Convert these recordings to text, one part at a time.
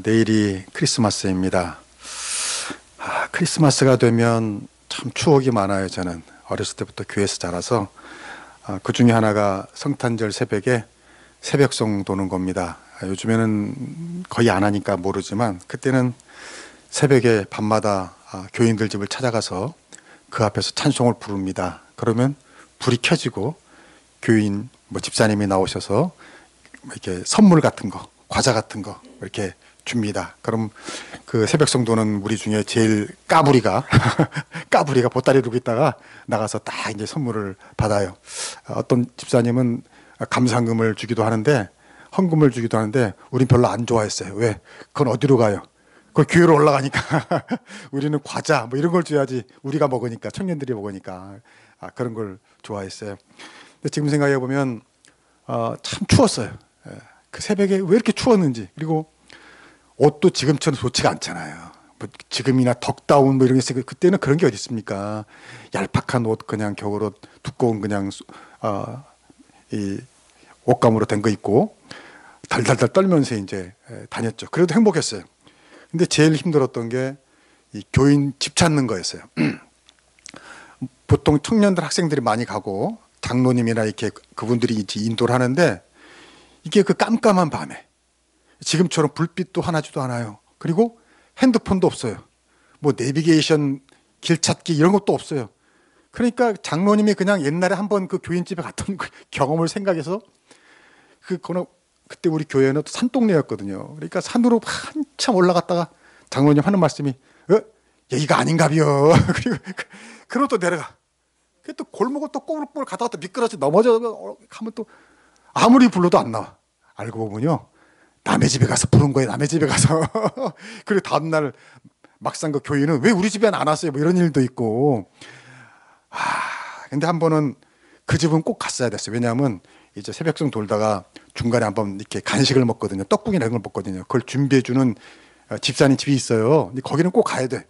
내일이 크리스마스입니다. 크리스마스가 되면 참 추억이 많아요. 저는 어렸을 때부터 교회에서 자라서 그 중에 하나가 성탄절 새벽에 새벽송 도는 겁니다. 요즘에는 거의 안 하니까 모르지만 그때는 새벽에 밤마다 교인들 집을 찾아가서 그 앞에서 찬송을 부릅니다. 그러면 불이 켜지고 교인 집사님이 나오셔서 이렇게 선물 같은 거, 과자 같은 거 이렇게 줍니다. 그럼 그 새벽 성도는 우리 중에 제일 까불이가 까불이가 보따리 들고 있다가 나가서 딱 이제 선물을 받아요. 어떤 집사님은 감상금을 주기도 하는데 헌금을 주기도 하는데 우린 별로 안 좋아했어요. 왜? 그건 어디로 가요? 그 교회로 올라가니까 우리는 과자 이런 걸 줘야지. 우리가 먹으니까, 청년들이 먹으니까 그런 걸 좋아했어요. 근데 지금 생각해 보면 참 추웠어요. 그 새벽에 왜 이렇게 추웠는지. 그리고 옷도 지금처럼 좋지가 않잖아요. 지금이나 덕다운 이런 게 있어요. 그때는 그런 게 어디 있습니까? 얄팍한 옷, 그냥 겨울옷, 두꺼운 그냥 이 옷감으로 된 거 입고 달달달 떨면서 이제 다녔죠. 그래도 행복했어요. 근데 제일 힘들었던 게 이 교인 집 찾는 거였어요. 보통 청년들, 학생들이 많이 가고 장로님이나 이렇게 그분들이 이제 인도를 하는데 이게 그 깜깜한 밤에 지금처럼 불빛도 하나지도 않아요. 그리고 핸드폰도 없어요. 내비게이션, 길 찾기 이런 것도 없어요. 그러니까 장로님이 그냥 옛날에 한번 그 교인집에 갔던 그 경험을 생각해서 그때 우리 교회는 또 산동네였거든요. 그러니까 산으로 한참 올라갔다가 장로님 하는 말씀이 여기가 아닌가비요. 그리고 그러고 또 내려가. 또 골목을 또 꼬불꼬불 가다가 또 미끄러져 넘어져 하면 또 아무리 불러도 안 나와. 알고 보면요, 남의 집에 가서 부른 거예요. 남의 집에 가서. 그리고 다음날 막상 그 교인은 왜 우리 집에는 안 왔어요? 이런 일도 있고. 근데 한 번은 그 집은 꼭 갔어야 됐어요. 왜냐하면 이제 새벽송 돌다가 중간에 한번 이렇게 간식을 먹거든요. 떡국이나 이런 걸 먹거든요. 그걸 준비해주는 집사님 집이 있어요. 근데 거기는 꼭 가야 돼.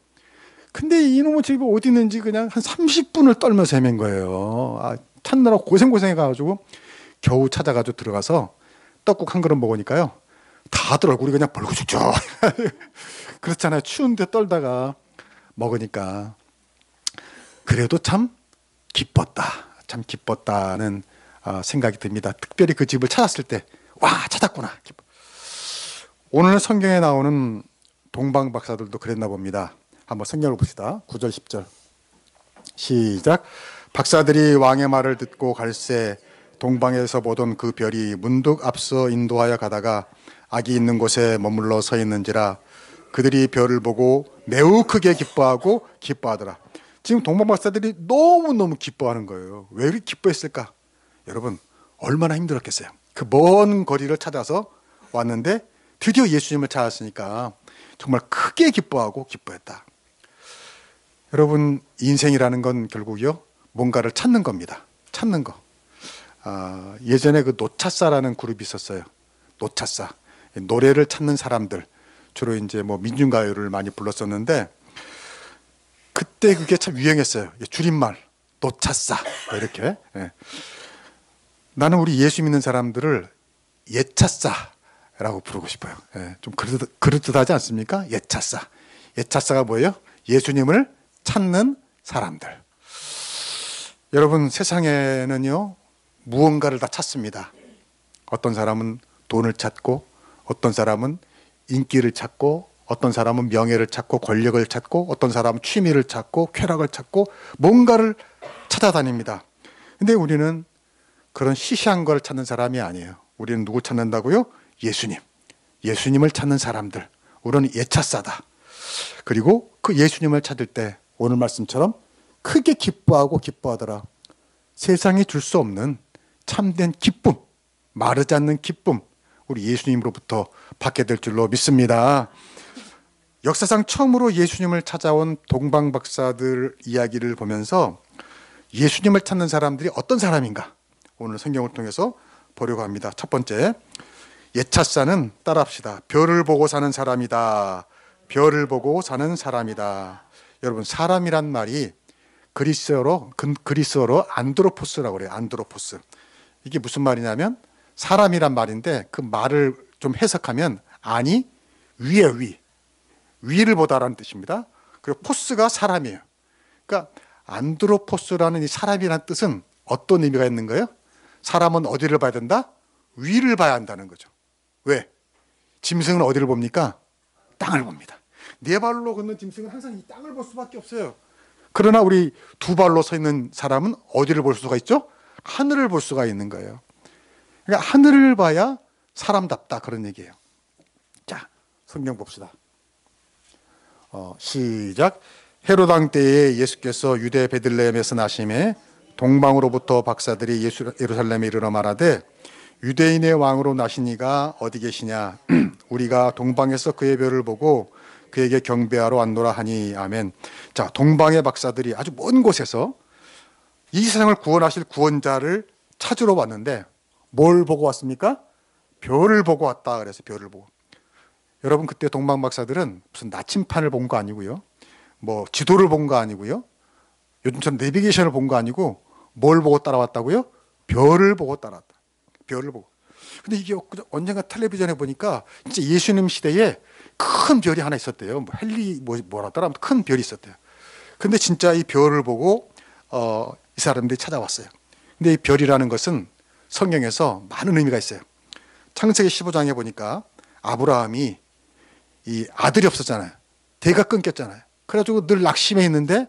근데 이놈의 집이 어디 있는지 그냥 한 30분을 떨면서 헤맨 거예요. 찾느라고 고생해가지고 겨우 찾아가지고 들어가서 떡국 한 그릇 먹으니까요, 다들 얼굴이 그냥 벌고 죽죠. 그렇잖아요. 추운데 떨다가 먹으니까. 그래도 참 기뻤다는 생각이 듭니다. 특별히 그 집을 찾았을 때, 찾았구나. 오늘 성경에 나오는 동방 박사들도 그랬나 봅니다. 한번 성경을 봅시다. 9절 10절 시작. 박사들이 왕의 말을 듣고 갈새 동방에서 보던 그 별이 문득 앞서 인도하여 가다가 악이 있는 곳에 머물러 서 있는지라 그들이 별을 보고 매우 크게 기뻐하더라. 지금 동방 박사들이 너무너무 기뻐하는 거예요. 왜 이렇게 기뻐했을까? 여러분, 얼마나 힘들었겠어요. 그 먼 거리를 찾아서 왔는데 드디어 예수님을 찾았으니까 정말 크게 기뻐했다. 여러분, 인생이라는 건 결국요, 뭔가를 찾는 겁니다. 찾는 거. 예전에 그 노차사라는 그룹이 있었어요. 노차사. 노래를 찾는 사람들. 주로 이제 민중가요를 많이 불렀었는데, 그때 그게 참 유행했어요. 줄임말. 노차사. 이렇게. 나는 우리 예수 믿는 사람들을 예차사라고 부르고 싶어요. 좀 그럴듯하지 않습니까? 예차사. 예차사가 뭐예요? 예수님을 찾는 사람들. 여러분, 세상에는요, 무언가를 다 찾습니다. 어떤 사람은 돈을 찾고, 어떤 사람은 인기를 찾고, 어떤 사람은 명예를 찾고, 권력을 찾고, 어떤 사람은 취미를 찾고, 쾌락을 찾고, 뭔가를 찾아다닙니다. 근데 우리는 그런 시시한 걸 찾는 사람이 아니에요. 우리는 누구 찾는다고요? 예수님을 찾는 사람들. 우리는 예차사다. 그리고 그 예수님을 찾을 때 오늘 말씀처럼 크게 기뻐하더라. 세상이 줄 수 없는 참된 기쁨, 마르지 않는 기쁨, 우리 예수님으로부터 받게 될 줄로 믿습니다. 역사상 처음으로 예수님을 찾아온 동방 박사들 이야기를 보면서 예수님을 찾는 사람들이 어떤 사람인가, 오늘 성경을 통해서 보려고 합니다. 첫 번째, 예차사는 따라합시다. 별을 보고 사는 사람이다. 별을 보고 사는 사람이다. 여러분, 사람이란 말이 그리스어로 안드로포스라고 그래요. 안드로포스. 이게 무슨 말이냐면 사람이란 말인데 그 말을 좀 해석하면 위에 위. 위를 보다라는 뜻입니다. 그리고 포스가 사람이에요. 그러니까 안드로포스라는 이 사람이라는 뜻은 어떤 의미가 있는 거예요? 사람은 어디를 봐야 된다? 위를 봐야 한다는 거죠. 왜? 짐승은 어디를 봅니까? 땅을 봅니다. 네 발로 걷는 짐승은 항상 이 땅을 볼 수밖에 없어요. 그러나 우리 두 발로 서 있는 사람은 어디를 볼 수가 있죠? 하늘을 볼 수가 있는 거예요. 그러니까 하늘을 봐야 사람답다, 그런 얘기예요. 자, 성경 봅시다. 시작. 헤롯 왕 때에 예수께서 유대 베들레헴에서 나심에 동방으로부터 박사들이 예루살렘에 이르러 말하되 유대인의 왕으로 나시니가 어디 계시냐? 우리가 동방에서 그의 별을 보고 그에게 경배하러 왔노라 하니. 아멘. 자, 동방의 박사들이 아주 먼 곳에서 이 세상을 구원하실 구원자를 찾으러 왔는데 뭘 보고 왔습니까? 별을 보고 왔다 그래서 별을 보고. 여러분, 그때 동방 박사들은 무슨 나침판을 본 거 아니고요, 뭐 지도를 본 거 아니고요, 요즘처럼 내비게이션을 본 거 아니고 뭘 보고 따라왔다고요? 별을 보고 따라왔다. 별을 보고. 근데 이게 언젠가 텔레비전에 보니까 진짜 예수님 시대에 큰 별이 하나 있었대요. 뭐 헨리 뭐라더라, 큰 별이 있었대요. 근데 진짜 이 별을 보고 이 사람들이 찾아왔어요. 근데 이 별이라는 것은 성경에서 많은 의미가 있어요. 창세기 15장에 보니까 아브라함이 이 아들이 없었잖아요. 대가 끊겼잖아요. 그래가지고 늘 낙심해 있는데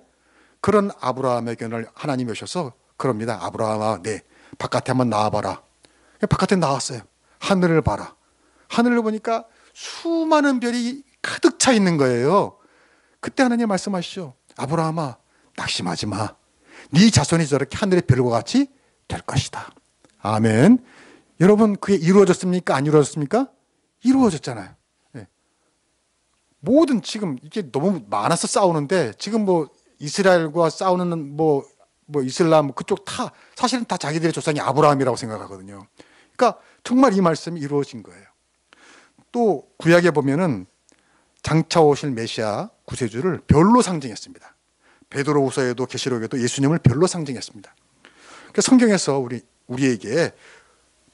그런 아브라함에게 하나님이 오셔서 그럽니다. 아브라함아, 네, 바깥에 한번 나와봐라. 바깥에 나왔어요. 하늘을 봐라. 하늘을 보니까 수많은 별이 가득 차 있는 거예요. 그때 하나님 말씀하시죠. 아브라함아, 낙심하지 마. 네 자손이 저렇게 하늘의 별과 같이 될 것이다. 아멘. 여러분, 그게 이루어졌습니까? 안 이루어졌습니까? 이루어졌잖아요. 네. 모든 지금 이게 너무 많아서 싸우는데 지금 뭐 이스라엘과 싸우는 뭐 이슬람 그쪽 다 사실은 다 자기들의 조상이 아브라함이라고 생각하거든요. 그러니까 정말 이 말씀이 이루어진 거예요. 또 구약에 보면은 장차 오실 메시아 구세주를 별로 상징했습니다. 베드로후서에도 계시록에도 예수님을 별로 상징했습니다. 그러니까 성경에서 우리에게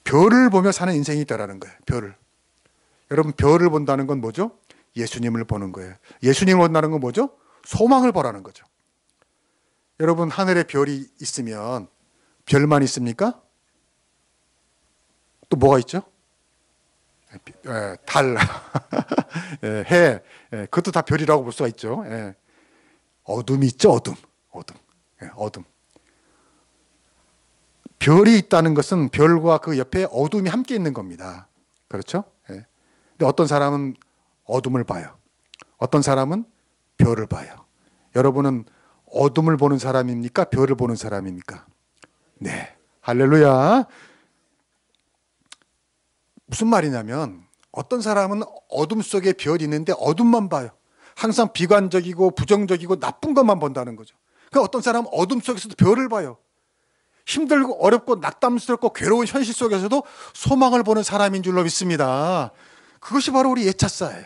별을 보며 사는 인생이 있다라는 거예요. 별을. 여러분, 별을 본다는 건 뭐죠? 예수님을 보는 거예요. 예수님을 본다는 건 뭐죠? 소망을 보라는 거죠. 여러분, 하늘에 별이 있으면 별만 있습니까? 또 뭐가 있죠? 달, 해, 그것도 다 별이라고 볼 수가 있죠. 어둠이 있죠, 어둠. 별이 있다는 것은 별과 그 옆에 어둠이 함께 있는 겁니다. 그렇죠? 근데 어떤 사람은 어둠을 봐요. 어떤 사람은 별을 봐요. 여러분은 어둠을 보는 사람입니까? 별을 보는 사람입니까? 네. 할렐루야. 무슨 말이냐면 어떤 사람은 어둠 속에 별이 있는데 어둠만 봐요. 항상 비관적이고 부정적이고 나쁜 것만 본다는 거죠. 그러니까 어떤 사람은 어둠 속에서도 별을 봐요. 힘들고 어렵고 낙담스럽고 괴로운 현실 속에서도 소망을 보는 사람인 줄로 믿습니다. 그것이 바로 우리 예차사예요.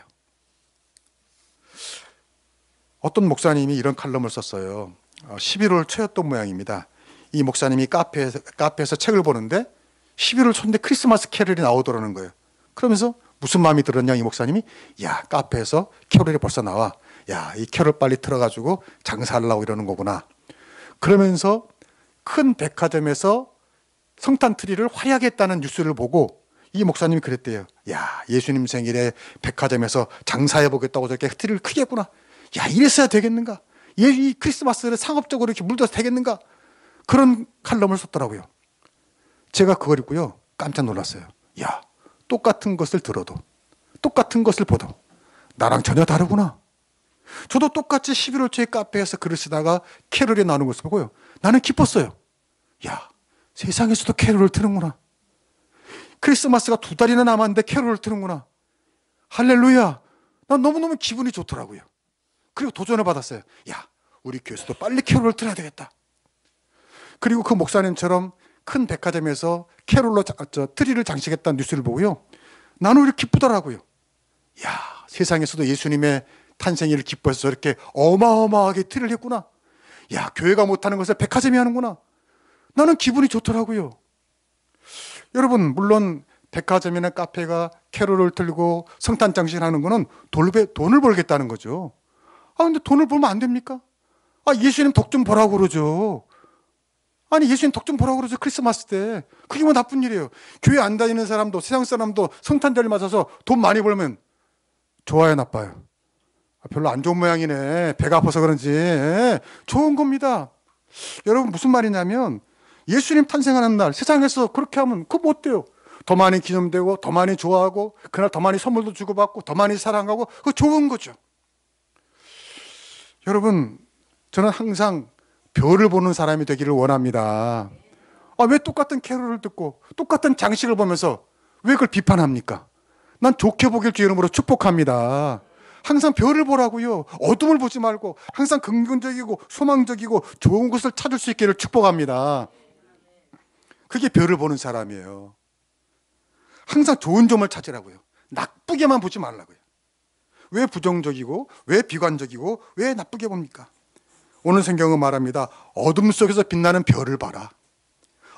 어떤 목사님이 이런 칼럼을 썼어요. 11월 초였던 모양입니다. 이 목사님이 카페에서 책을 보는데 11월 초인데 크리스마스 캐럴이 나오더라는 거예요. 그러면서 무슨 마음이 들었냐, 이 목사님이. 야, 카페에서 캐럴이 벌써 나와. 야, 이 캐럴 빨리 틀어가지고 장사하려고 이러는 거구나. 그러면서 큰 백화점에서 성탄 트리를 화려하게 했다는 뉴스를 보고 이 목사님이 그랬대요. 야, 예수님 생일에 백화점에서 장사해보겠다고 저렇게 트리를 크게 했구나. 야, 이랬어야 되겠는가? 이 크리스마스를 상업적으로 이렇게 물들어서 되겠는가? 그런 칼럼을 썼더라고요. 제가 그걸 읽고요, 깜짝 놀랐어요. 야, 똑같은 것을 들어도, 똑같은 것을 보도 나랑 전혀 다르구나. 저도 똑같이 11월 초에 카페에서 글을 쓰다가 캐롤이 나오는 것을 보고요, 나는 기뻤어요. 야, 세상에서도 캐롤을 트는구나. 크리스마스가 2달이나 남았는데 캐롤을 트는구나. 할렐루야. 난 너무너무 기분이 좋더라고요. 그리고 도전을 받았어요. 야, 우리 교회에서도 빨리 캐롤을 틀어야 되겠다. 그리고 그 목사님처럼 큰 백화점에서 캐롤로 트리를 장식했다는 뉴스를 보고요, 나는 오히려 기쁘더라고요. 야, 세상에서도 예수님의 탄생일을 기뻐해서 이렇게 어마어마하게 트리를 했구나. 야, 교회가 못하는 것을 백화점이 하는구나. 나는 기분이 좋더라고요. 여러분, 물론 백화점이나 카페가 캐롤을 틀고 성탄 장식하는 거는 돈을 벌겠다는 거죠. 근데 돈을 벌면 안 됩니까? 예수님 덕 좀 보라고 그러죠. 아니, 예수님 덕 좀 보라고 그러죠. 크리스마스 때. 그게 뭐 나쁜 일이에요. 교회 안 다니는 사람도, 세상 사람도 성탄절 맞아서 돈 많이 벌면 좋아요, 나빠요? 별로 안 좋은 모양이네. 배가 아파서 그런지. 좋은 겁니다. 여러분, 무슨 말이냐면 예수님 탄생하는 날 세상에서 그렇게 하면 그거 뭐 어때요? 더 많이 기념되고 더 많이 좋아하고 그날 더 많이 선물도 주고받고 더 많이 사랑하고 그거 좋은 거죠. 여러분, 저는 항상 별을 보는 사람이 되기를 원합니다. 왜 똑같은 캐롤을 듣고 똑같은 장식을 보면서 왜 그걸 비판합니까? 난 좋게 보길 주 이름으로 축복합니다. 항상 별을 보라고요. 어둠을 보지 말고 항상 긍정적이고 소망적이고 좋은 것을 찾을 수 있기를 축복합니다. 그게 별을 보는 사람이에요. 항상 좋은 점을 찾으라고요. 나쁘게만 보지 말라고요. 왜 부정적이고 왜 비관적이고 왜 나쁘게 봅니까? 오늘 성경은 말합니다. 어둠 속에서 빛나는 별을 봐라.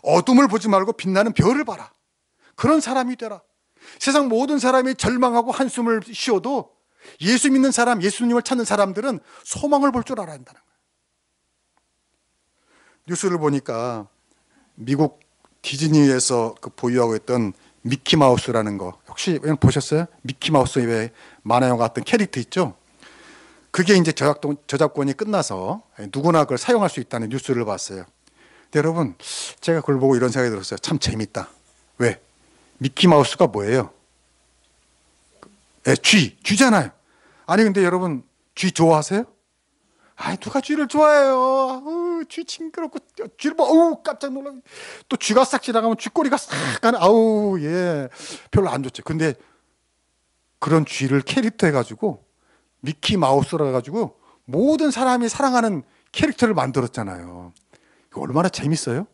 어둠을 보지 말고 빛나는 별을 봐라. 그런 사람이 되라. 세상 모든 사람이 절망하고 한숨을 쉬어도 예수 믿는 사람, 예수님을 찾는 사람들은 소망을 볼 줄 알아야 한다는 거예요. 뉴스를 보니까 미국 디즈니에서 보유하고 있던 미키마우스라는 거 혹시 보셨어요? 미키마우스의 왜 만화영화 같은 캐릭터 있죠? 그게 이제 저작권이 끝나서 누구나 그걸 사용할 수 있다는 뉴스를 봤어요. 근데 여러분, 제가 그걸 보고 이런 생각이 들었어요. 참 재밌다. 왜? 미키마우스가 뭐예요? 쥐잖아요. 아니 근데 여러분, 쥐 좋아하세요? 누가 쥐를 좋아해요? 쥐 징그럽고 쥐를 깜짝 놀라. 또 쥐가 싹 지나가면 쥐꼬리가 싹 가는. 예, 별로 안 좋죠. 근데 그런 쥐를 캐릭터 해가지고 미키 마우스라 해가지고 모든 사람이 사랑하는 캐릭터를 만들었잖아요. 이거 얼마나 재밌어요?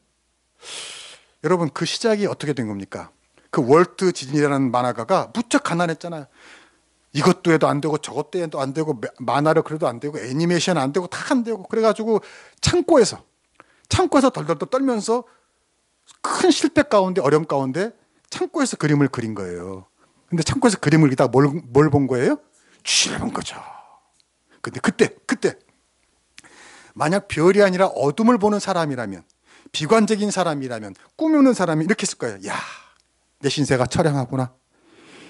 여러분, 그 시작이 어떻게 된 겁니까? 그 월트 디즈니라는 만화가가 무척 가난했잖아요. 이것도 해도 안 되고 저것도 해도 안 되고 만화를 그래도 안 되고 애니메이션 안 되고 다 안 되고 그래가지고 창고에서 덜덜덜 떨면서 큰 실패 가운데 어려움 가운데 창고에서 그림을 그린 거예요. 근데 창고에서 그림을 그리다가 뭘 본 거예요? 쥐를 본 거죠. 근데 그때 만약 별이 아니라 어둠을 보는 사람이라면, 비관적인 사람이라면, 꾸미는 사람이 이렇게 했을 거예요. 야, 내 신세가 처량하구나.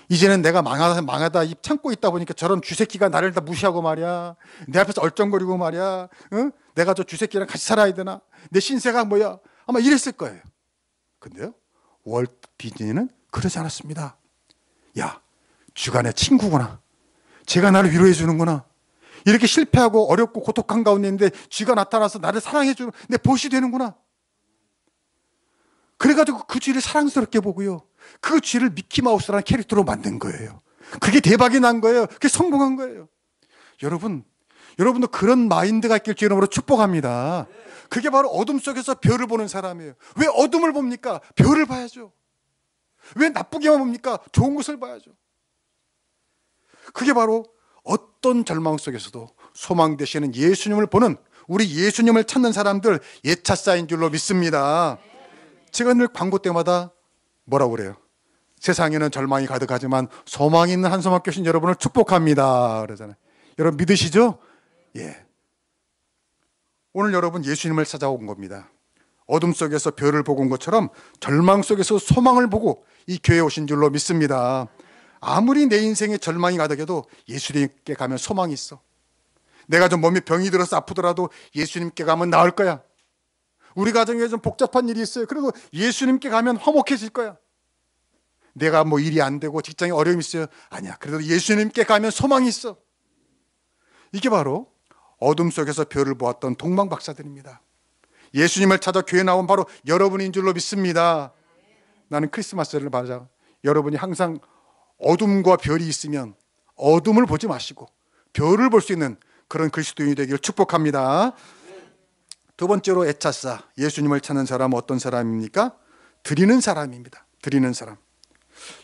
이제는 내가 망하다 이 창고에 있다 보니까 저런 쥐새끼가 나를 다 무시하고 말이야. 내 앞에서 얼쩡거리고 말이야. 응? 내가 저 쥐새끼랑 같이 살아야 되나? 내 신세가 뭐야? 아마 이랬을 거예요. 근데요, 월트 디즈니는 그러지 않았습니다. 야, 쥐가 내 친구구나. 쟤가 나를 위로해 주는구나. 이렇게 실패하고 어렵고 고독한 가운데 있는데 쥐가 나타나서 나를 사랑해 주는 내 보시 되는구나. 그래가지고 그 쥐를 사랑스럽게 보고요, 그 쥐를 미키마우스라는 캐릭터로 만든 거예요. 그게 대박이 난 거예요. 그게 성공한 거예요. 여러분도 그런 마인드가 있길 주 이름으로 축복합니다. 그게 바로 어둠 속에서 별을 보는 사람이에요. 왜 어둠을 봅니까? 별을 봐야죠. 왜 나쁘게만 봅니까? 좋은 것을 봐야죠. 그게 바로 어떤 절망 속에서도 소망 되시는 예수님을 보는, 우리 예수님을 찾는 사람들 예차사인 줄로 믿습니다. 제가 늘 광고 때마다 뭐라고 그래요? 세상에는 절망이 가득하지만 소망이 있는 한소망 교신 여러분을 축복합니다 그러잖아요. 여러분 믿으시죠? 예. 오늘 여러분 예수님을 찾아온 겁니다. 어둠 속에서 별을 보고 온 것처럼 절망 속에서 소망을 보고 이 교회에 오신 줄로 믿습니다. 아무리 내 인생에 절망이 가득해도 예수님께 가면 소망이 있어. 내가 좀 몸에 병이 들어서 아프더라도 예수님께 가면 나을 거야. 우리 가정에 좀 복잡한 일이 있어요. 그래도 예수님께 가면 화목해질 거야. 내가 뭐 일이 안 되고 직장에 어려움이 있어요. 아니야, 그래도 예수님께 가면 소망이 있어. 이게 바로 어둠 속에서 별을 보았던 동방 박사들입니다. 예수님을 찾아 교회 나온 바로 여러분인 줄로 믿습니다. 나는 크리스마스를 맞아 여러분이 항상 어둠과 별이 있으면 어둠을 보지 마시고 별을 볼 수 있는 그런 그리스도인이 되기를 축복합니다. 두 번째로 애차사, 예수님을 찾는 사람은 어떤 사람입니까? 드리는 사람입니다. 드리는 사람.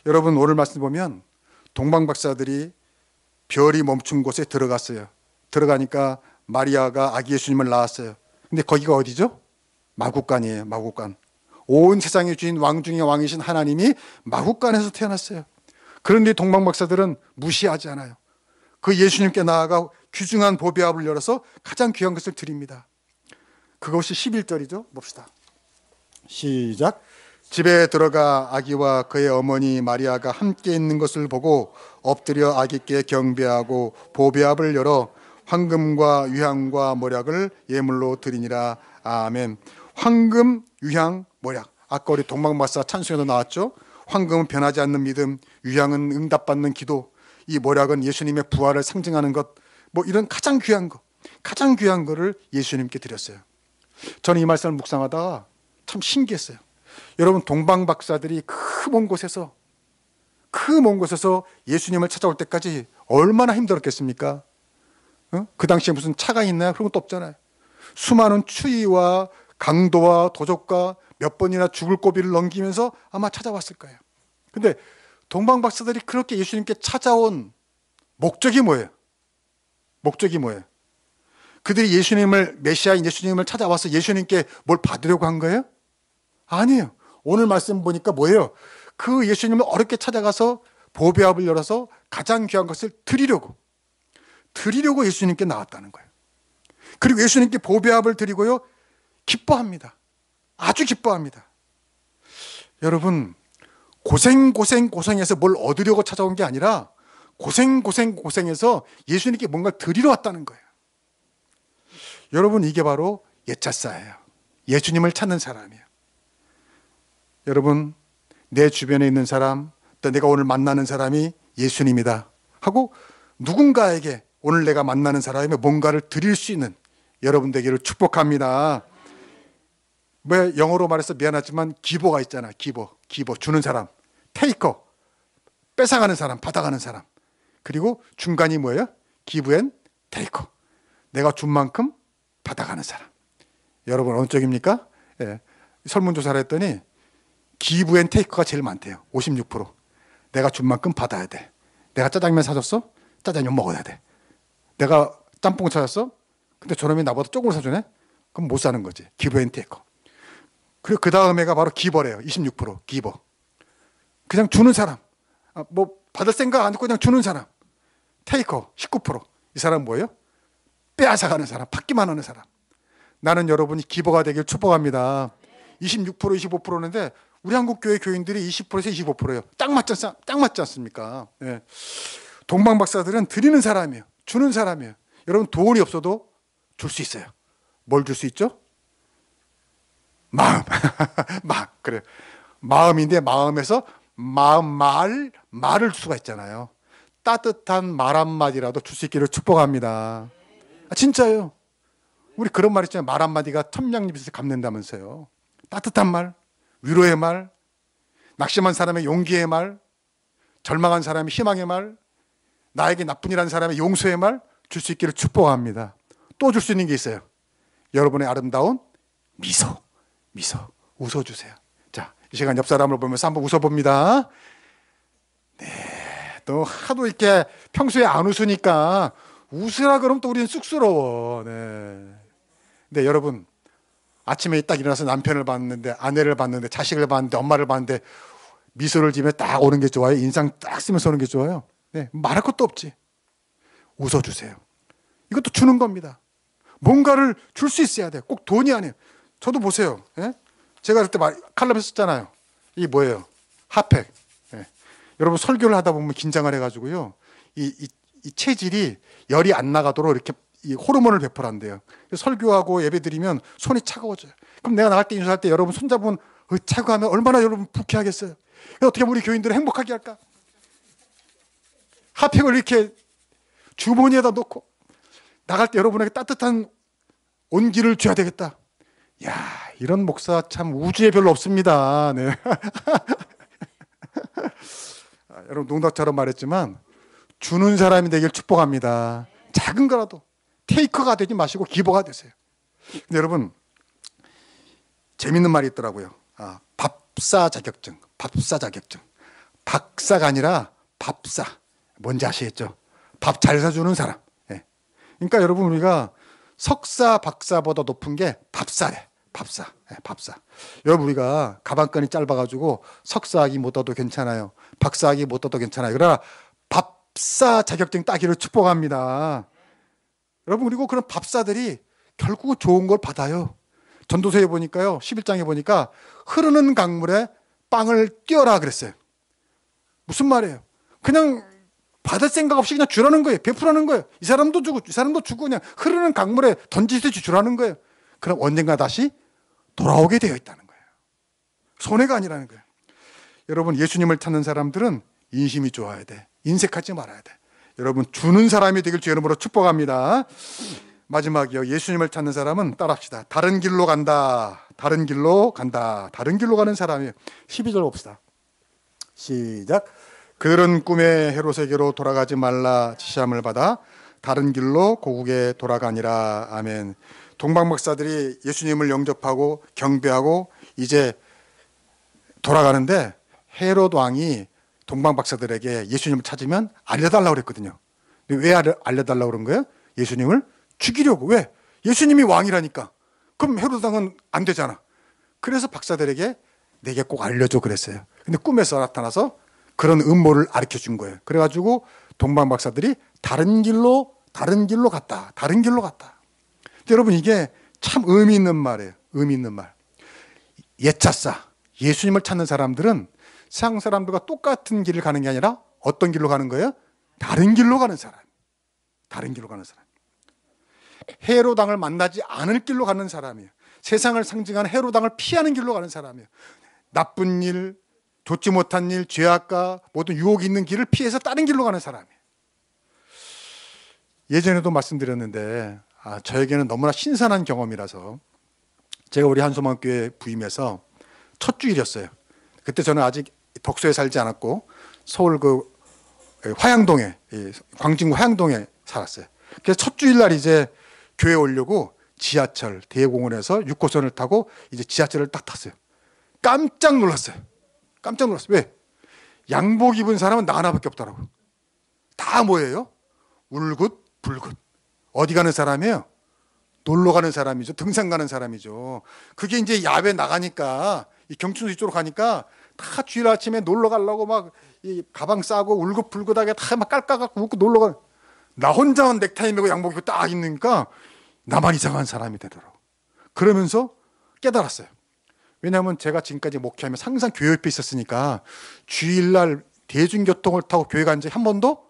여러분, 오늘 말씀 보면 동방 박사들이 별이 멈춘 곳에 들어갔어요. 들어가니까 마리아가 아기 예수님을 낳았어요. 근데 거기가 어디죠? 마구간이에요. 마구간. 온 세상의 주인 왕 중의 왕이신 하나님이 마국간에서 태어났어요. 그런데 동방박사들은 무시하지 않아요. 그 예수님께 나아가 귀중한 보배압을 열어서 가장 귀한 것을 드립니다. 그것이 11절이죠. 봅시다. 시작. 집에 들어가 아기와 그의 어머니 마리아가 함께 있는 것을 보고 엎드려 아기께 경배하고 보배압을 열어 황금과 유향과 모략을 예물로 드리니라. 아멘. 황금, 유향, 모략. 아까 우리 동방박사 찬송에도 나왔죠. 황금은 변하지 않는 믿음, 유향은 응답받는 기도, 이 모략은 예수님의 부활을 상징하는 것, 뭐 이런 가장 귀한 거를 예수님께 드렸어요. 저는 이 말씀을 묵상하다가 참 신기했어요. 여러분, 동방박사들이 그 먼 곳에서 예수님을 찾아올 때까지 얼마나 힘들었겠습니까? 그 당시에 무슨 차가 있나요? 그런 것도 없잖아요. 수많은 추위와 강도와 도적과 몇 번이나 죽을 고비를 넘기면서 아마 찾아왔을 거예요. 근데 동방박사들이 그렇게 예수님께 찾아온 목적이 뭐예요? 그들이 메시아인 예수님을 찾아와서 예수님께 뭘 받으려고 한 거예요? 아니에요. 오늘 말씀 보니까 뭐예요? 그 예수님을 어렵게 찾아가서 보배압을 열어서 가장 귀한 것을 드리려고 예수님께 나왔다는 거예요. 그리고 예수님께 보배압을 드리고요, 기뻐합니다. 아주 기뻐합니다. 여러분, 고생해서 뭘 얻으려고 찾아온 게 아니라 고생해서 예수님께 뭔가 드리러 왔다는 거예요. 여러분, 이게 바로 예찰사예요. 예수님을 찾는 사람이에요. 여러분, 내 주변에 있는 사람, 또 내가 오늘 만나는 사람이 예수님이다 하고 누군가에게 오늘 내가 만나는 사람이 뭔가를 드릴 수 있는 여러분 되기를 축복합니다. 뭐 영어로 말해서 미안하지만 기보가 있잖아. 기보 주는 사람, 테이커, 뺏어가는 사람, 받아가는 사람. 그리고 중간이 뭐예요? 기브 앤 테이커. 내가 준 만큼 받아가는 사람. 여러분 어느 쪽입니까? 예. 설문조사를 했더니 기브 앤 테이커가 제일 많대요. 56%. 내가 준 만큼 받아야 돼. 내가 짜장면 사줬어? 짜장면 먹어야 돼. 내가 짬뽕 사줬어? 근데 저놈이 나보다 조금을 사주네? 그럼 못 사는 거지. 기브 앤 테이커. 그리고 그 다음에가 바로 기버래요. 26%. 기버. 그냥 주는 사람. 뭐 받을 생각 안 했고 그냥 주는 사람. 테이커 19%. 이 사람 뭐예요? 빼앗아가는 사람. 받기만 하는 사람. 나는 여러분이 기버가 되길 축복합니다. 26%, 25%인데 우리 한국교회 교인들이 20%에서 25%예요. 딱 맞지 않습니까? 네. 동방박사들은 드리는 사람이에요. 주는 사람이에요. 여러분 돈이 없어도 줄 수 있어요. 뭘 줄 수 있죠? 마음. 그래요. 마음인데 마음에서 말을 줄 수가 있잖아요. 따뜻한 말 한마디라도 줄 수 있기를 축복합니다. 진짜예요. 우리 그런 말 있잖아요. 말 한마디가 천냥잎을 갚는다면서요. 따뜻한 말, 위로의 말, 낙심한 사람의 용기의 말, 절망한 사람의 희망의 말, 나에게 나쁜 일한 사람의 용서의 말 줄 수 있기를 축복합니다. 또 줄 수 있는 게 있어요. 여러분의 아름다운 미소 웃어주세요. 자, 이 시간 옆 사람을 보면서 한번 웃어봅니다. 네, 또 하도 이렇게 평소에 안 웃으니까 웃으라 그러면 또 우리는 쑥스러워. 네. 근데 여러분 아침에 딱 일어나서 남편을 봤는데, 아내를 봤는데, 자식을 봤는데, 엄마를 봤는데 미소를 지으며 딱 오는 게 좋아요? 인상 딱 쓰면서 오는 게 좋아요? 네, 말할 것도 없지. 웃어주세요. 이것도 주는 겁니다. 뭔가를 줄 수 있어야 돼요. 꼭 돈이 아니에요. 저도 보세요. 예? 제가 그때 칼럼에 썼잖아요. 이게 뭐예요? 핫팩. 예. 여러분 설교를 하다 보면 긴장을 해가지고요. 이 체질이 열이 안 나가도록 이렇게 이 호르몬을 배포한대요. 설교하고 예배 드리면 손이 차가워져요. 그럼 내가 나갈 때 인사할 때 여러분 손잡으면 차가우면 얼마나 여러분 불쾌하겠어요. 어떻게 우리 교인들을 행복하게 할까? 핫팩을 이렇게 주머니에다 놓고 나갈 때 여러분에게 따뜻한 온기를 줘야 되겠다. 야, 이런 목사 참 우주에 별로 없습니다. 네. 여러분 농담처럼 말했지만 주는 사람이 되길 축복합니다. 작은 거라도 테이커가 되지 마시고 기버가 되세요. 근데 여러분 재밌는 말이 있더라고요. 밥사 자격증. 박사가 아니라 밥사. 뭔지 아시겠죠? 밥 잘 사주는 사람. 네. 그러니까 여러분 우리가 석사, 박사보다 높은 게 밥사래. 밥사. 밥사. 여러분, 우리가 가방끈이 짧아가지고 석사학위 못 따도 괜찮아요. 박사학위 못 따도 괜찮아요. 그러나 밥사 자격증 따기를 축복합니다. 여러분, 그리고 그런 밥사들이 결국 좋은 걸 받아요. 전도서에 보니까요, 11장에 보니까 흐르는 강물에 빵을 띄어라 그랬어요. 무슨 말이에요? 그냥 받을 생각 없이 그냥 주라는 거예요. 베푸라는 거예요. 이 사람도 주고 이 사람도 주고 그냥 흐르는 강물에 던지듯이 주라는 거예요. 그럼 언젠가 다시 돌아오게 되어 있다는 거예요. 손해가 아니라는 거예요. 여러분, 예수님을 찾는 사람들은 인심이 좋아야 돼. 인색하지 말아야 돼. 여러분, 주는 사람이 되길 주의 이름으로 축복합니다. 마지막이요. 예수님을 찾는 사람은 따라합시다. 다른 길로 간다. 다른 길로 간다. 다른 길로 가는 사람이에요. 12절 봅시다. 시작. 그들은 꿈의 헤롯에게로 돌아가지 말라 지시함을 받아 다른 길로 고국에 돌아가니라. 아멘. 동방 박사들이 예수님을 영접하고 경배하고 이제 돌아가는데 헤롯 왕이 동방 박사들에게 예수님을 찾으면 알려달라고 그랬거든요. 왜 알려달라고 그런 거예요? 예수님을 죽이려고. 왜? 예수님이 왕이라니까. 그럼 헤롯 왕은 안 되잖아. 그래서 박사들에게 내게 꼭 알려줘 그랬어요. 근데 꿈에서 나타나서 그런 음모를 가르쳐 준 거예요. 그래가지고 동방 박사들이 다른 길로 갔다. 다른 길로 갔다. 여러분, 이게 참 의미 있는 말이에요. 의미 있는 말. 예차사 예수님을 찾는 사람들은 세상 사람들과 똑같은 길을 가는 게 아니라 어떤 길로 가는 거예요? 다른 길로 가는 사람. 다른 길로 가는 사람. 헤롯 왕을 만나지 않을 길로 가는 사람이에요. 세상을 상징하는 헤롯 왕을 피하는 길로 가는 사람이에요. 나쁜 일, 좋지 못한 일, 죄악과 모든 유혹이 있는 길을 피해서 다른 길로 가는 사람이에요. 예전에도 말씀드렸는데 저에게는 너무나 신선한 경험이라서 제가 우리 한소망교회 부임해서 첫 주일이었어요. 그때 저는 아직 덕소에 살지 않았고 서울 화양동에, 광진구 화양동에 살았어요. 그래서 첫 주일날 이제 교회 오려고 지하철 대공원에서 6호선을 타고 이제 지하철을 딱 탔어요. 깜짝 놀랐어요. 깜짝 놀랐어요. 왜? 양복 입은 사람은 나 하나밖에 없더라고요. 다 뭐예요? 울긋불긋. 어디 가는 사람이에요? 놀러 가는 사람이죠. 등산 가는 사람이죠. 그게 이제 야외 나가니까 이 경춘수 이쪽으로 가니까 다 주일 아침에 놀러 가려고 막 이 가방 싸고 울긋불긋하게 다 막 깔깔갖고 웃고 놀러 가. 나 혼자만 넥타이 메고 양복 입고 딱 있으니까 나만 이상한 사람이 되더라고. 그러면서 깨달았어요. 왜냐하면 제가 지금까지 목회하면서 항상 교회 옆에 있었으니까 주일날 대중교통을 타고 교회 간 적이 한 번도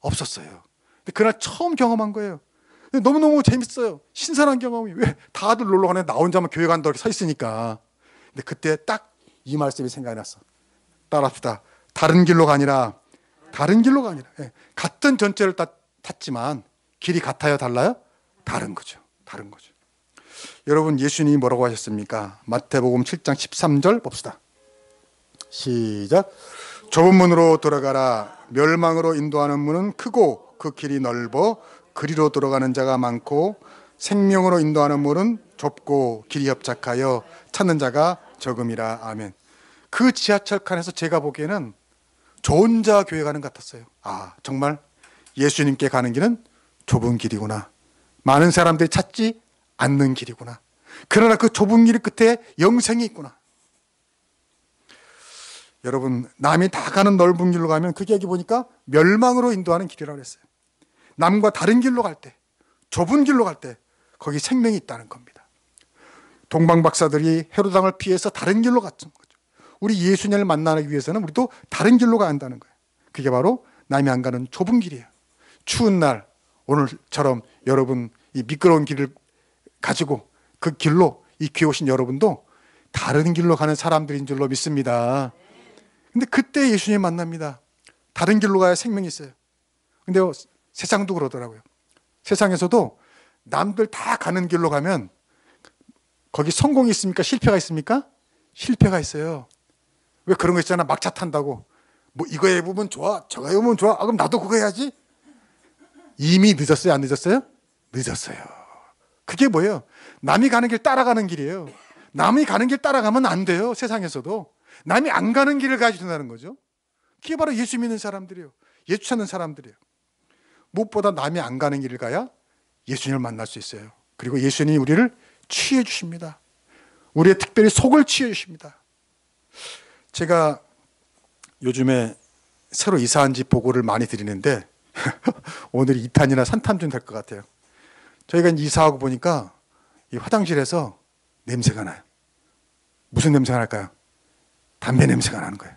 없었어요. 근데 그날 처음 경험한 거예요. 너무너무 재밌어요. 신선한 경험이. 왜? 다들 놀러 가는데 나 혼자만 교회 간다고 이렇게 서 있으니까. 근데 그때 딱 이 말씀이 생각이 났어. 따라합시다. 다른 길로 가니라. 다른 길로 가니라. 같은 전철을 탔지만 길이 같아요? 달라요? 다른 거죠. 다른 거죠. 여러분, 예수님이 뭐라고 하셨습니까? 마태복음 7장 13절 봅시다. 시작. 좁은 문으로 들어가라. 멸망으로 인도하는 문은 크고 그 길이 넓어 그리로 들어가는 자가 많고 생명으로 인도하는 문은 좁고 길이 협착하여 찾는 자가 적음이라. 아멘. 그 지하철 칸에서 제가 보기에는 저 혼자 교회 가는 것 같았어요. 정말 예수님께 가는 길은 좁은 길이구나. 많은 사람들이 찾지 않는 길이구나. 그러나 그 좁은 길 끝에 영생이 있구나. 여러분, 남이 다 가는 넓은 길로 가면 그게 여기 보니까 멸망으로 인도하는 길이라고 했어요. 남과 다른 길로 갈 때, 좁은 길로 갈 때 거기 생명이 있다는 겁니다. 동방 박사들이 헤롯 왕을 피해서 다른 길로 갔던 거죠. 우리 예수님을 만나기 위해서는 우리도 다른 길로 가야 한다는 거예요. 그게 바로 남이 안 가는 좁은 길이에요. 추운 날 오늘처럼 여러분 이 미끄러운 길을 가지고 그 길로 이 귀에 오신 여러분도 다른 길로 가는 사람들인 줄로 믿습니다. 근데 그때 예수님 만납니다. 다른 길로 가야 생명이 있어요. 근데 세상도 그러더라고요. 세상에서도 남들 다 가는 길로 가면 거기 성공이 있습니까? 실패가 있습니까? 실패가 있어요. 왜 그런 거 있잖아. 막차 탄다고. 뭐 이거 해보면 좋아, 저거 해보면 좋아. 그럼 나도 그거 해야지. 이미 늦었어요? 안 늦었어요? 늦었어요. 그게 뭐예요? 남이 가는 길 따라가는 길이에요. 남이 가는 길 따라가면 안 돼요. 세상에서도. 남이 안 가는 길을 가야 된다는 거죠. 그게 바로 예수 믿는 사람들이에요. 예수 찾는 사람들이에요. 무엇보다 남이 안 가는 길을 가야 예수님을 만날 수 있어요. 그리고 예수님이 우리를 취해 주십니다. 우리의 특별히 속을 치유해주십니다. 제가 요즘에 새로 이사한 집 보고를 많이 드리는데 오늘이 2탄이나 3탄쯤 될 것 같아요. 저희가 이사하고 보니까 이 화장실에서 냄새가 나요. 무슨 냄새가 날까요? 담배 냄새가 나는 거예요.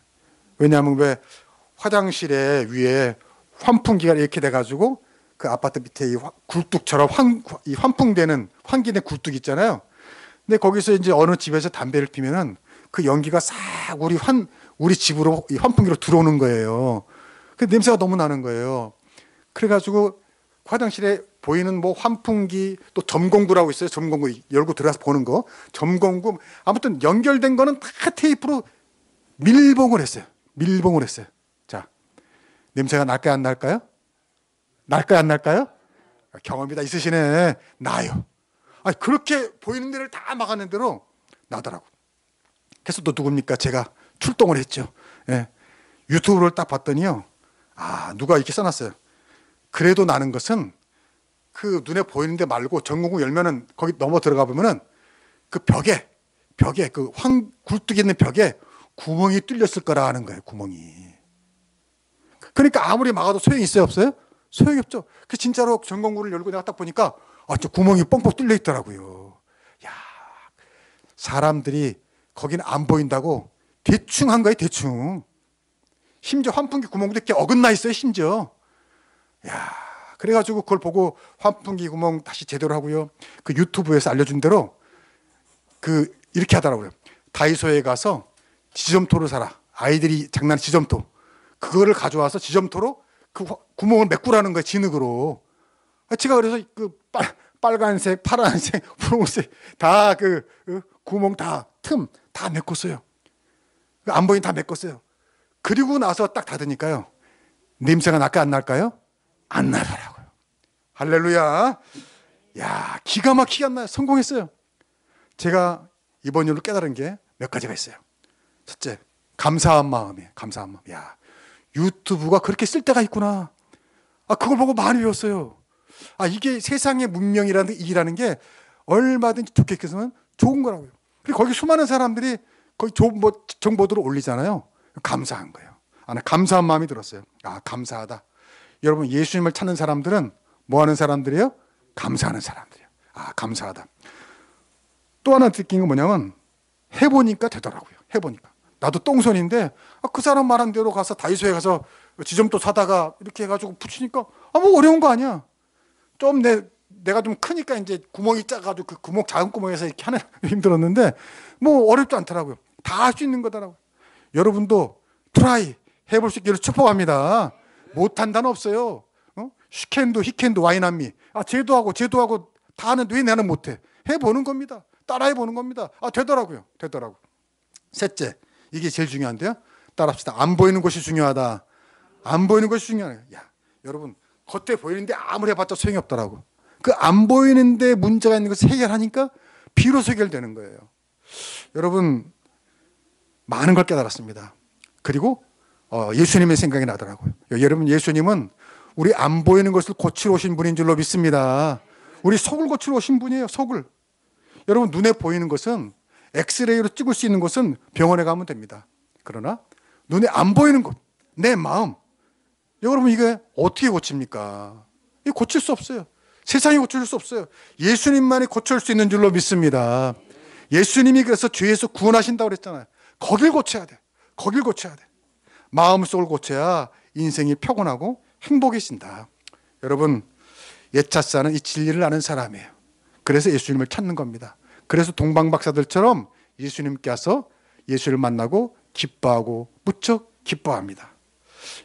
왜냐하면 왜 화장실에 위에 환풍기가 이렇게 돼가지고 그 아파트 밑에 이 굴뚝처럼 이 환풍되는 환기된 굴뚝 있잖아요. 근데 거기서 이제 어느 집에서 담배를 피면은 그 연기가 싹 우리 집으로 이 환풍기로 들어오는 거예요. 그 냄새가 너무 나는 거예요. 그래가지고 화장실에 보이는 뭐 환풍기 또 점공구라고 있어요. 점공구 열고 들어가서 보는 거. 점공구 아무튼 연결된 거는 다 테이프로 밀봉을 했어요. 밀봉을 했어요. 자, 냄새가 날까요, 안 날까요? 날까요, 안 날까요? 경험이 다 있으시네. 나요. 아니, 그렇게 보이는 데를 다 막았는 대로 나더라고. 그래서 또 누굽니까? 제가 출동을 했죠. 예. 유튜브를 딱 봤더니요. 아, 누가 이렇게 써놨어요. 그래도 나는 것은 그 눈에 보이는 데 말고 전공구 열면은 거기 넘어 들어가 보면은 그 벽에 그 굴뚝이 있는 벽에 구멍이 뚫렸을 거라 하는 거예요. 구멍이. 그러니까 아무리 막아도 소용이 있어요, 없어요? 소용이 없죠. 그 진짜로 전공구를 열고 내가 딱 보니까 저 구멍이 뻥뻥 뚫려 있더라고요. 야, 사람들이 거기는 안 보인다고 대충 한 거예요, 대충. 심지어 환풍기 구멍도 이렇게 어긋나 있어요, 심지어. 야, 그래가지고 그걸 보고 환풍기 구멍 다시 제대로 하고요. 그 유튜브에서 알려준 대로 이렇게 하더라고요. 다이소에 가서 지점토를 사라. 아이들이 장난하는 지점토. 그거를 가져와서 지점토로 그 구멍을 메꾸라는 거예요, 진흙으로. 제가 그래서 그 빨간색, 파란색, 분홍색 다 구멍 틈 다 메꿨어요. 안 보이는 다 메꿨어요. 그리고 나서 딱 닫으니까요. 냄새가 날까 안 날까요? 안 나더라고요. 할렐루야. 야, 기가 막히게 안 나요. 성공했어요. 제가 이번 일로 깨달은 게 몇 가지가 있어요. 첫째, 감사한 마음이에요. 감사한 마음. 야, 유튜브가 그렇게 쓸 때가 있구나. 그걸 보고 많이 배웠어요. 이게 세상의 문명이라는 게 얼마든지 좋게 해서는 좋은 거라고요. 그리고 거기 수많은 사람들이 거기 정보들을 올리잖아요. 감사한 거예요. 나 감사한 마음이 들었어요. 감사하다. 여러분, 예수님을 찾는 사람들은 뭐 하는 사람들이에요? 감사하는 사람들이에요. 감사하다. 또 하나 느낀 건 뭐냐면 해보니까 되더라고요. 해보니까. 나도 똥손인데 그 사람 말한 대로 가서 다이소에 가서 지점토 사다가 이렇게 해가지고 붙이니까 뭐 어려운 거 아니야. 좀 내가 좀 크니까 이제 구멍이 작아가지고 그 구멍 작은 구멍에서 이렇게 하는 힘들었는데 뭐 어렵지 않더라고요. 다 할 수 있는 거더라고요. 여러분도 트라이 해볼 수 있기를 축복합니다. 못한다는 없어요. 시캔도 히캔도 와이남미. 쟤도 하고 다 하는데 왜 나는 못해? 해보는 겁니다. 따라해보는 겁니다. 되더라고요. 셋째, 이게 제일 중요한데요. 따라합시다. 안 보이는 것이 중요하다. 안 보이는 것이 중요해요. 여러분, 겉에 보이는데 아무리 해봤자 소용이 없더라고. 그 안 보이는데 문제가 있는 것을 해결하니까 비로소 해결되는 거예요. 여러분, 많은 걸 깨달았습니다. 그리고 예수님의 생각이 나더라고요. 여러분, 예수님은 우리 안 보이는 것을 고치러 오신 분인 줄로 믿습니다. 우리 속을 고치러 오신 분이에요. 속을. 여러분, 눈에 보이는 것은 엑스레이로 찍을 수 있는 것은 병원에 가면 됩니다. 그러나 눈에 안 보이는 것, 내 마음, 여러분 이게 어떻게 고칩니까? 이거 고칠 수 없어요. 세상이 고칠 수 없어요. 예수님만이 고칠 수 있는 줄로 믿습니다. 예수님이 그래서 죄에서 구원하신다고 그랬잖아요. 거길 고쳐야 돼. 거길 고쳐야 돼. 마음속을 고쳐야 인생이 평온하고 행복해진다. 여러분, 예차사는 이 진리를 아는 사람이에요. 그래서 예수님을 찾는 겁니다. 그래서 동방박사들처럼 예수님께서 예수를 만나고 기뻐하고 무척 기뻐합니다.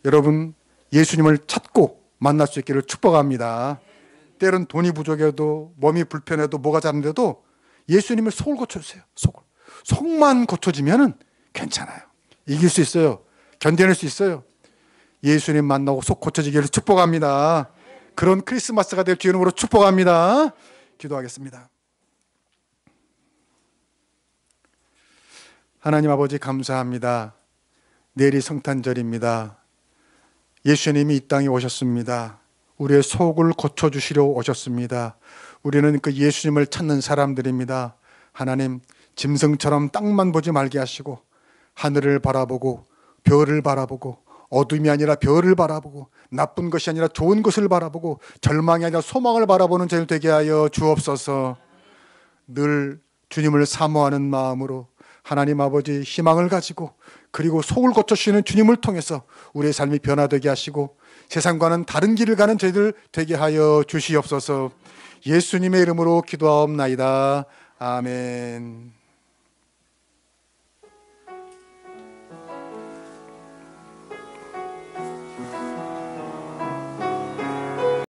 여러분, 예수님을 찾고 만날 수 있기를 축복합니다. 때론 돈이 부족해도 몸이 불편해도 뭐가 잘안돼도 예수님을 속을 고쳐주세요. 속만 고쳐지면 괜찮아요. 이길 수 있어요. 견뎌낼 수 있어요. 예수님 만나고 속 고쳐지기를 축복합니다. 그런 크리스마스가 될 주 이름으로 축복합니다. 기도하겠습니다. 하나님 아버지, 감사합니다. 내일이 성탄절입니다. 예수님이 이 땅에 오셨습니다. 우리의 속을 고쳐주시려 오셨습니다. 우리는 그 예수님을 찾는 사람들입니다. 하나님, 짐승처럼 땅만 보지 말게 하시고 하늘을 바라보고 별을 바라보고 어둠이 아니라 별을 바라보고 나쁜 것이 아니라 좋은 것을 바라보고 절망이 아니라 소망을 바라보는 저희들 되게 하여 주옵소서. 늘 주님을 사모하는 마음으로 하나님 아버지 희망을 가지고 그리고 속을 고쳐주시는 주님을 통해서 우리의 삶이 변화되게 하시고 세상과는 다른 길을 가는 저희들 되게 하여 주시옵소서. 예수님의 이름으로 기도하옵나이다. 아멘.